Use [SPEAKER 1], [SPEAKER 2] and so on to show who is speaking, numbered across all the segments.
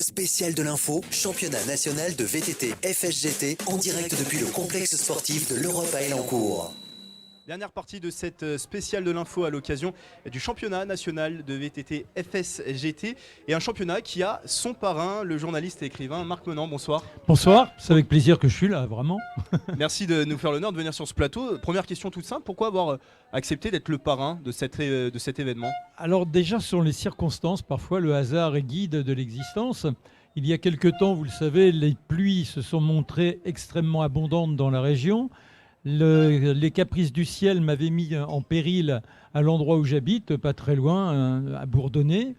[SPEAKER 1] Spécial de l'info, championnat national de VTT FSGT en direct depuis le complexe sportif de l'Europe à Elancourt.
[SPEAKER 2] Dernière partie de cette spéciale de l'info à l'occasion du championnat national de VTT FSGT et un championnat qui a son parrain, le journaliste et écrivain Marc Menant. Bonsoir.
[SPEAKER 3] Bonsoir, c'est avec plaisir que je suis là, vraiment.
[SPEAKER 2] Merci de nous faire l'honneur de venir sur ce plateau. Première question toute simple, pourquoi avoir accepté d'être le parrain de cet événement ?
[SPEAKER 3] Alors déjà, sur les circonstances, parfois le hasard est guide de l'existence. Il y a quelque temps, vous le savez, les pluies se sont montrées extrêmement abondantes dans la région. Les caprices du ciel m'avaient mis en péril à l'endroit où j'habite, pas très loin, à Bourdonnais.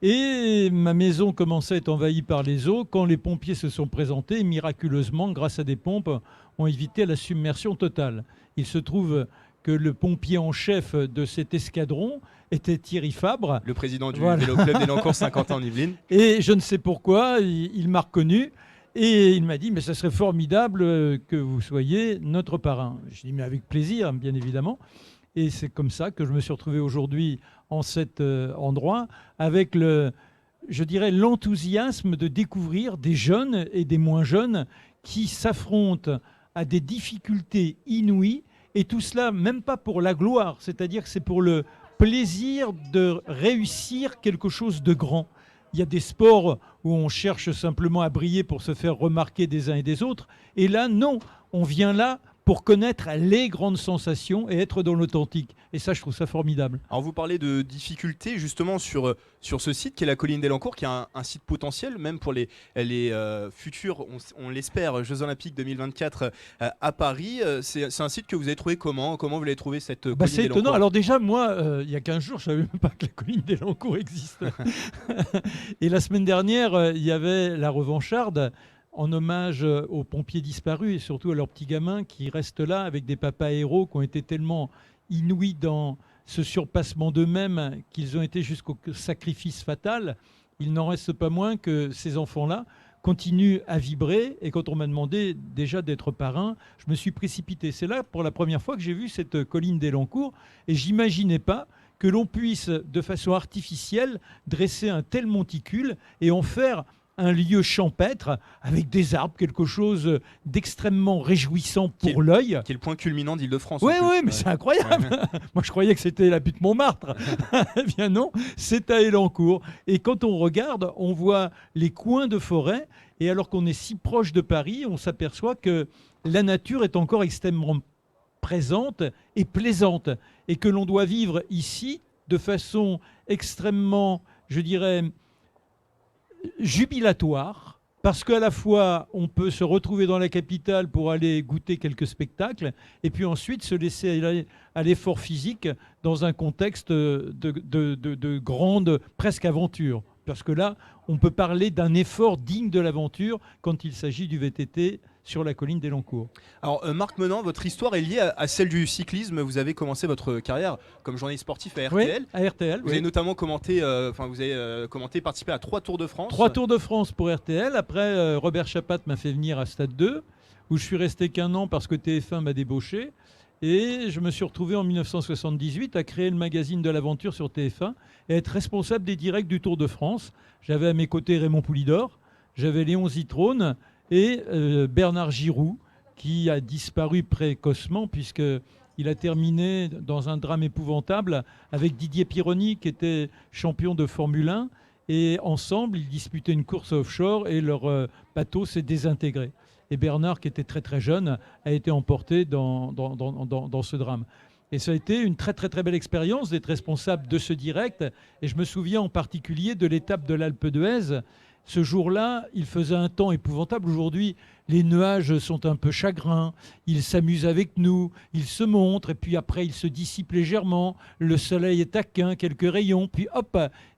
[SPEAKER 3] Et ma maison commençait à être envahie par les eaux quand les pompiers se sont présentés et miraculeusement, grâce à des pompes, ont évité la submersion totale. Il se trouve que le pompier en chef de cet escadron était Thierry Fabre.
[SPEAKER 2] Le président du Vélo Club d'Elancourt Saint-Quentin-en-Yvelines.
[SPEAKER 3] Et je ne sais pourquoi, il m'a reconnu. Et il m'a dit, mais ça serait formidable que vous soyez notre parrain. Je dis, mais avec plaisir, bien évidemment. Et c'est comme ça que je me suis retrouvé aujourd'hui en cet endroit, avec l'enthousiasme de découvrir des jeunes et des moins jeunes qui s'affrontent à des difficultés inouïes. Et tout cela, même pas pour la gloire, c'est-à-dire que c'est pour le plaisir de réussir quelque chose de grand. Il y a des sports où on cherche simplement à briller pour se faire remarquer des uns et des autres. Et là, non, on vient là pour connaître les grandes sensations et être dans l'authentique. Et ça, je trouve ça formidable.
[SPEAKER 2] Alors vous parlez de difficultés justement sur ce site qui est la colline d'Elancourt, qui est un site potentiel même pour les futurs, on l'espère, Jeux Olympiques 2024 à Paris. C'est un site que vous avez trouvé comment vous l'avez trouvé cette colline
[SPEAKER 3] C'est
[SPEAKER 2] d'Elancourt ?
[SPEAKER 3] étonnant. Alors déjà, moi, il y a 15 jours, je ne savais même pas que la colline d'Elancourt existe. Et la semaine dernière, il y avait la revancharde en hommage aux pompiers disparus et surtout à leurs petits gamins qui restent là avec des papas héros qui ont été tellement inouïs dans ce surpassement d'eux-mêmes qu'ils ont été jusqu'au sacrifice fatal. Il n'en reste pas moins que ces enfants-là continuent à vibrer. Et quand on m'a demandé déjà d'être parrain, je me suis précipité. C'est là pour la première fois que j'ai vu cette colline d'Elancourt et j'imaginais pas que l'on puisse de façon artificielle dresser un tel monticule et en faire un lieu champêtre avec des arbres, quelque chose d'extrêmement réjouissant pour l'œil.
[SPEAKER 2] Qui est le point culminant d'Île-de-France.
[SPEAKER 3] Oui, mais c'est incroyable. Ouais. Moi, je croyais que c'était la butte Montmartre. Eh bien non, c'est à Elancourt. Et quand on regarde, on voit les coins de forêt. Et alors qu'on est si proche de Paris, on s'aperçoit que la nature est encore extrêmement présente et plaisante. Et que l'on doit vivre ici de façon extrêmement, je dirais, jubilatoire, parce qu'à la fois on peut se retrouver dans la capitale pour aller goûter quelques spectacles et puis ensuite se laisser aller à l'effort physique dans un contexte de grande presque aventure, parce que là on peut parler d'un effort digne de l'aventure quand il s'agit du VTT sur la colline d'Elancourt.
[SPEAKER 2] Alors Marc Menant, votre histoire est liée à celle du cyclisme. Vous avez commencé votre carrière comme journaliste sportif à RTL.
[SPEAKER 3] Oui, à RTL.
[SPEAKER 2] Vous avez notamment commenté, participé à 3 Tours de France.
[SPEAKER 3] 3 Tours de France pour RTL. Après, Robert Chapat m'a fait venir à Stade 2, où je suis resté qu'1 an parce que TF1 m'a débauché. Et je me suis retrouvé en 1978 à créer le magazine de l'aventure sur TF1 et être responsable des directs du Tour de France. J'avais à mes côtés Raymond Poulidor, j'avais Léon Zitrone et Bernard Giraud, qui a disparu précocement puisqu'il a terminé dans un drame épouvantable avec Didier Pironi, qui était champion de Formule 1. Et ensemble, ils disputaient une course offshore et leur bateau s'est désintégré. Et Bernard, qui était très très jeune, a été emporté dans ce drame. Et ça a été une très très très belle expérience d'être responsable de ce direct. Et je me souviens en particulier de l'étape de l'Alpe d'Huez. Ce jour-là, il faisait un temps épouvantable. Aujourd'hui, les nuages sont un peu chagrins. Ils s'amusent avec nous, ils se montrent, et puis après, ils se dissipent légèrement. Le soleil est taquin, quelques rayons, puis hop,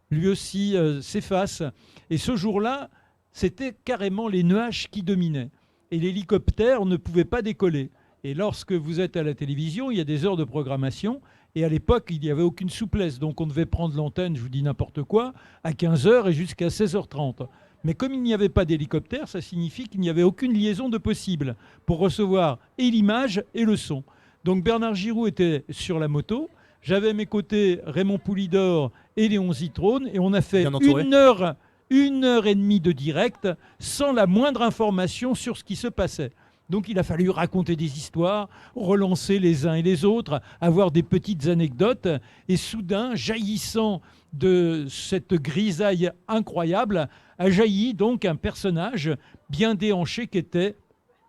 [SPEAKER 3] lui aussi s'efface. Et ce jour-là, c'était carrément les nuages qui dominaient. Et l'hélicoptère ne pouvait pas décoller. Et lorsque vous êtes à la télévision, il y a des heures de programmation. Et à l'époque, il n'y avait aucune souplesse. Donc on devait prendre l'antenne, je vous dis n'importe quoi, à 15h et jusqu'à 16h30. Mais comme il n'y avait pas d'hélicoptère, ça signifie qu'il n'y avait aucune liaison de possible pour recevoir et l'image et le son. Donc Bernard Giraud était sur la moto. J'avais à mes côtés Raymond Poulidor et Léon Zitrone, et on a fait
[SPEAKER 2] Bien entouré.
[SPEAKER 3] 1 heure et demie de direct sans la moindre information sur ce qui se passait. Donc il a fallu raconter des histoires, relancer les uns et les autres, avoir des petites anecdotes, et soudain, jaillissant de cette grisaille incroyable, a jailli donc un personnage bien déhanché qui était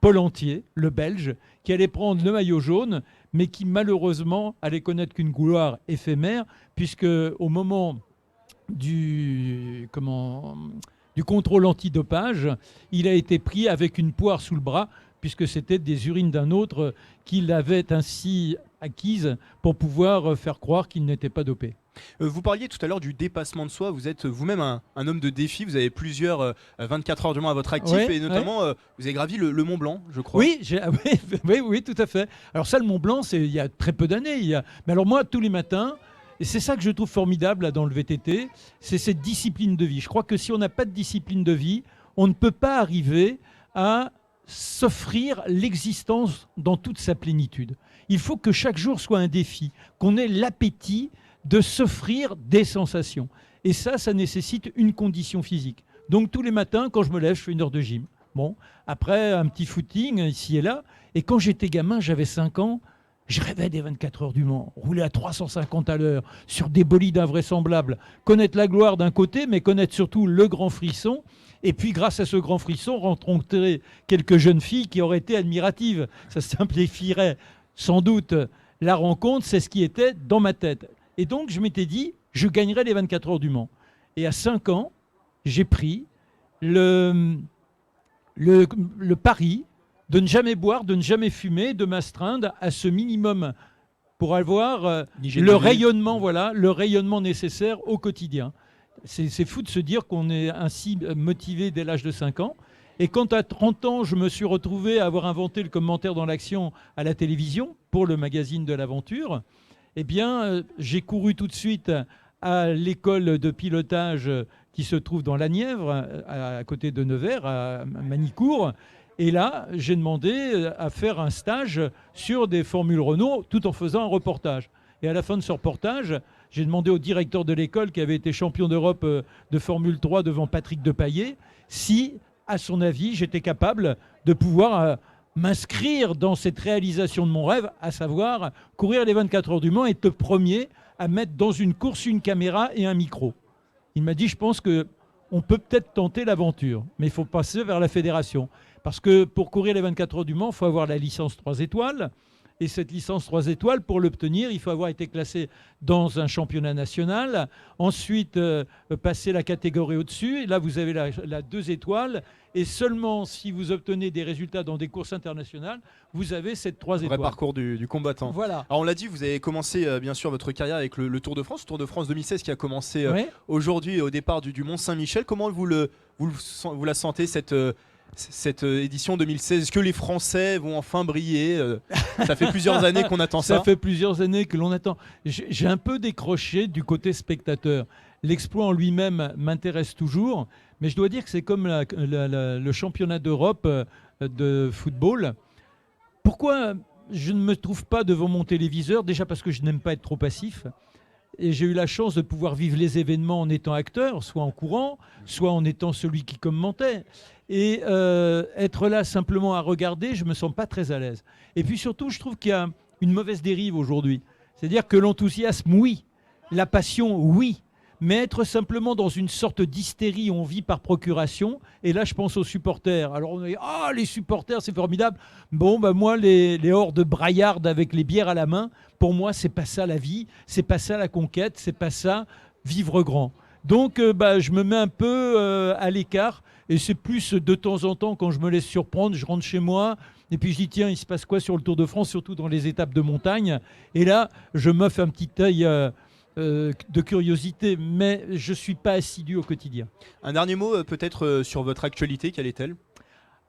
[SPEAKER 3] Paul Entier, le Belge, qui allait prendre le maillot jaune, mais qui malheureusement allait connaître qu'une gloire éphémère, puisque au moment du contrôle antidopage, il a été pris avec une poire sous le bras, puisque c'était des urines d'un autre qu'il avait ainsi acquises pour pouvoir faire croire qu'il n'était pas dopé.
[SPEAKER 2] Vous parliez tout à l'heure du dépassement de soi. Vous êtes vous-même un homme de défi. Vous avez plusieurs 24 heures du Mans à votre actif,
[SPEAKER 3] Ouais,
[SPEAKER 2] et notamment vous avez gravi le Mont Blanc, je crois.
[SPEAKER 3] Oui, oui, tout à fait. Alors ça, le Mont Blanc, c'est il y a très peu d'années. Mais alors moi, tous les matins, et c'est ça que je trouve formidable là, dans le VTT, c'est cette discipline de vie. Je crois que si on n'a pas de discipline de vie, on ne peut pas arriver à s'offrir l'existence dans toute sa plénitude. Il faut que chaque jour soit un défi, qu'on ait l'appétit de s'offrir des sensations. Et ça nécessite une condition physique. Donc tous les matins, quand je me lève, je fais 1 heure de gym. Bon, après un petit footing ici et là. Et quand j'étais gamin, j'avais 5 ans, je rêvais des 24 heures du Mans, rouler à 350 à l'heure sur des bolides invraisemblables, connaître la gloire d'un côté, mais connaître surtout le grand frisson. Et puis, grâce à ce grand frisson, rencontrer quelques jeunes filles qui auraient été admiratives. Ça simplifierait sans doute la rencontre, c'est ce qui était dans ma tête. Et donc, je m'étais dit, je gagnerais les 24 heures du Mans. Et à 5 ans, j'ai pris le pari de ne jamais boire, de ne jamais fumer, de m'astreindre à ce minimum pour avoir le rayonnement nécessaire au quotidien. C'est fou de se dire qu'on est ainsi motivé dès l'âge de 5 ans. Et quand à 30 ans, je me suis retrouvé à avoir inventé le commentaire dans l'action à la télévision pour le magazine de l'aventure, eh bien, j'ai couru tout de suite à l'école de pilotage qui se trouve dans la Nièvre, à côté de Nevers, à Manicourt. Et là, j'ai demandé à faire un stage sur des formules Renault tout en faisant un reportage. Et à la fin de ce reportage, j'ai demandé au directeur de l'école, qui avait été champion d'Europe de Formule 3 devant Patrick Depailler, si, à son avis, j'étais capable de pouvoir m'inscrire dans cette réalisation de mon rêve, à savoir courir les 24 heures du Mans et être le premier à mettre dans une course une caméra et un micro. Il m'a dit, je pense qu'on peut peut-être tenter l'aventure, mais il faut passer vers la fédération. Parce que pour courir les 24 heures du Mans, il faut avoir la licence 3 étoiles. Et cette licence 3 étoiles, pour l'obtenir, il faut avoir été classé dans un championnat national. Ensuite, passer la catégorie au-dessus. Et là, vous avez la 2 étoiles. Et seulement si vous obtenez des résultats dans des courses internationales, vous avez cette 3 étoiles.
[SPEAKER 2] Vrai parcours du combattant.
[SPEAKER 3] Voilà.
[SPEAKER 2] Alors on l'a dit, vous avez commencé bien sûr votre carrière avec le Tour de France. Le Tour de France 2016 qui a commencé aujourd'hui au départ du Mont-Saint-Michel. Comment vous la sentez cette édition 2016? Est-ce que les Français vont enfin briller? Ça fait plusieurs années qu'on attend ça.
[SPEAKER 3] Ça fait plusieurs années que l'on attend. J'ai un peu décroché du côté spectateur. L'exploit en lui-même m'intéresse toujours, mais je dois dire que c'est comme le championnat d'Europe de football. Pourquoi je ne me trouve pas devant mon téléviseur? Déjà parce que je n'aime pas être trop passif. Et j'ai eu la chance de pouvoir vivre les événements en étant acteur, soit en courant, soit en étant celui qui commentait. Et être là simplement à regarder, je ne me sens pas très à l'aise. Et puis surtout, je trouve qu'il y a une mauvaise dérive aujourd'hui. C'est-à-dire que l'enthousiasme, oui. La passion, oui. Mais être simplement dans une sorte d'hystérie où on vit par procuration. Et là, je pense aux supporters. Alors on dit, les supporters, c'est formidable. Bon, moi, les hordes braillardes avec les bières à la main, pour moi, c'est pas ça la vie. C'est pas ça la conquête. C'est pas ça vivre grand. Donc, je me mets un peu à l'écart. Et c'est plus de temps en temps, quand je me laisse surprendre, je rentre chez moi. Et puis je dis, tiens, il se passe quoi sur le Tour de France, surtout dans les étapes de montagne. Et là, je m'offre un petit œil de curiosité, mais je ne suis pas assidu au quotidien.
[SPEAKER 2] Un dernier mot peut-être sur votre actualité, quelle est-elle?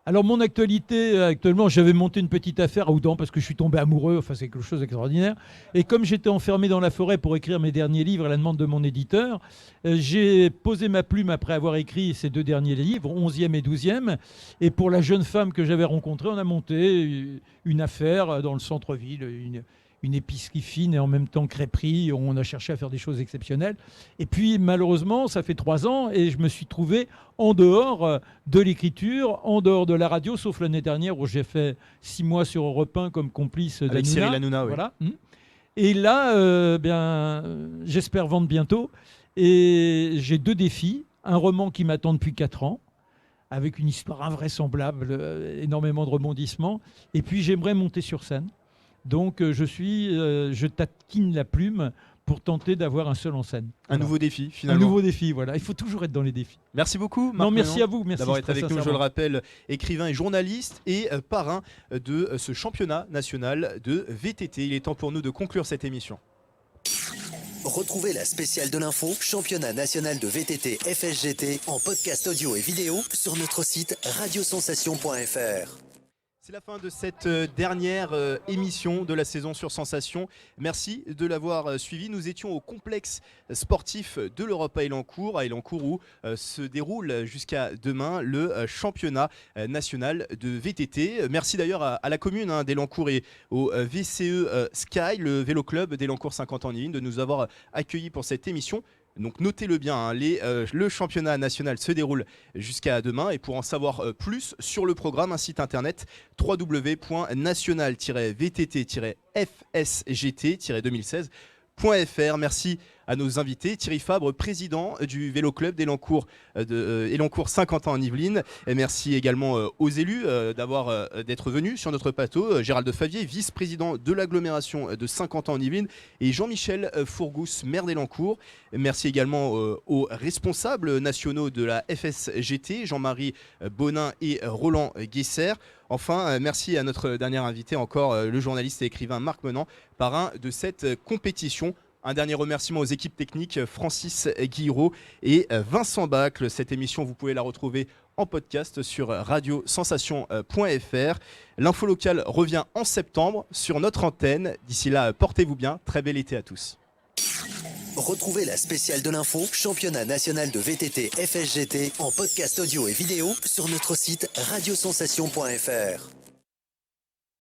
[SPEAKER 3] Alors mon actualité, actuellement, j'avais monté une petite affaire à Oudan parce que je suis tombé amoureux, enfin c'est quelque chose d'extraordinaire. Et comme j'étais enfermé dans la forêt pour écrire mes derniers livres à la demande de mon éditeur, j'ai posé ma plume après avoir écrit ces 2 derniers livres, 11e et 12e. Et pour la jeune femme que j'avais rencontrée, on a monté une affaire dans le centre-ville, une épicerie fine et en même temps crêperie. On a cherché à faire des choses exceptionnelles. Et puis malheureusement, ça fait 3 ans et je me suis trouvé en dehors de l'écriture, en dehors de la radio, sauf l'année dernière où j'ai fait 6 mois sur Europe 1 comme complice
[SPEAKER 2] Avec
[SPEAKER 3] d'Hanouna.
[SPEAKER 2] Cyril Hanouna, oui.
[SPEAKER 3] Voilà. Et là, j'espère vendre bientôt. Et j'ai 2 défis. Un roman qui m'attend depuis 4 ans, avec une histoire invraisemblable, énormément de rebondissements. Et puis j'aimerais monter sur scène. Donc je taquine la plume pour tenter d'avoir un seul en scène.
[SPEAKER 2] Un nouveau défi, finalement.
[SPEAKER 3] Un nouveau défi, voilà. Il faut toujours être dans les défis.
[SPEAKER 2] Merci beaucoup, Marc.
[SPEAKER 3] Non, merci à vous. Merci
[SPEAKER 2] d'avoir été
[SPEAKER 3] très
[SPEAKER 2] avec nous, je
[SPEAKER 3] sincèrement.
[SPEAKER 2] le rappelle, écrivain et journaliste et parrain de ce championnat national de VTT. Il est temps pour nous de conclure cette émission.
[SPEAKER 1] Retrouvez la spéciale de l'info, championnat national de VTT FSGT en podcast audio et vidéo sur notre site radiosensation.fr.
[SPEAKER 2] C'est la fin de cette dernière émission de la saison sur Sensation. Merci de l'avoir suivi. Nous étions au complexe sportif de l'Europe à Élancourt où se déroule jusqu'à demain le championnat national de VTT. Merci d'ailleurs à la commune d'Élancourt et au VCE Sky, le vélo club d'Élancourt 50 ans de nous avoir accueillis pour cette émission. Donc notez-le bien, le championnat national se déroule jusqu'à demain et pour en savoir plus sur le programme, un site internet www.national-vtt-fsgt-2016.fr. Merci à nos invités, Thierry Fabre, président du vélo club d'Élancourt, Élancourt 50 ans en Yvelines. Et merci également aux élus d'être venus sur notre plateau. Gérald de Favier, vice-président de l'agglomération de 50 ans en Yvelines, et Jean-Michel Fourgousse, maire d'Élancourt. Merci également aux responsables nationaux de la FSGT, Jean-Marie Bonin et Roland Guesser. Enfin, merci à notre dernier invité encore, le journaliste et écrivain Marc Menant, parrain de cette compétition. Un dernier remerciement aux équipes techniques Francis Guiraud et Vincent Bacle. Cette émission, vous pouvez la retrouver en podcast sur radiosensation.fr. L'info locale revient en septembre sur notre antenne. D'ici là, portez-vous bien. Très bel été à tous.
[SPEAKER 1] Retrouvez la spéciale de l'info, championnat national de VTT FSGT en podcast audio et vidéo sur notre site radiosensation.fr.